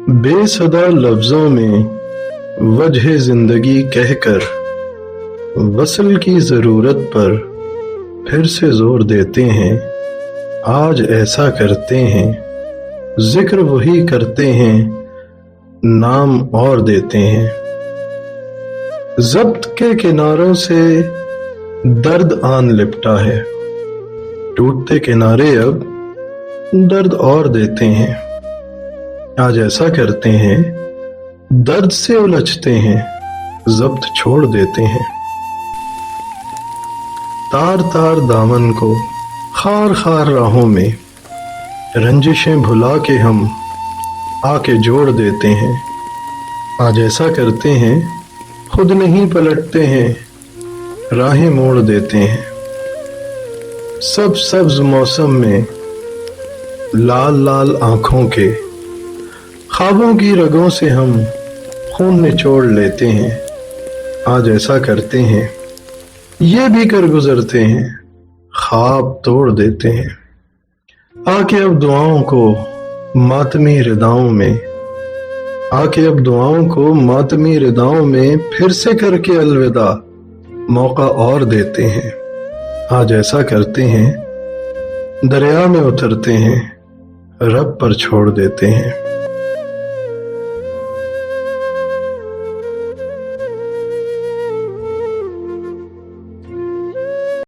बेसदा लफ्जों में वजह जिंदगी कहकर वसल की जरूरत पर फिर से जोर देते हैं। आज ऐसा करते हैं, जिक्र वही करते हैं, नाम और देते हैं। ज़ब्त के किनारों से दर्द आन लिपटा है, टूटते किनारे अब दर्द और देते हैं। आज ऐसा करते हैं, दर्द से उलझते हैं, ज़ब्त छोड़ देते हैं। तार तार दामन को खार खार राहों में रंजिशें भुला के हम आके जोड़ देते हैं। आज ऐसा करते हैं, खुद नहीं पलटते हैं, राहें मोड़ देते हैं। सब सब्ज मौसम में लाल लाल आंखों के ख्वाबों की रगों से हम खून निचोड़ लेते हैं। आज ऐसा करते हैं, ये भी कर गुजरते हैं, ख्वाब तोड़ देते हैं। आके अब दुआओं को मातमी रिदाओं में, आके अब दुआओं को मातमी रिदाओं में फिर से करके अलविदा मौका और देते हैं। आज ऐसा करते हैं, दरिया में उतरते हैं, रब पर छोड़ देते हैं।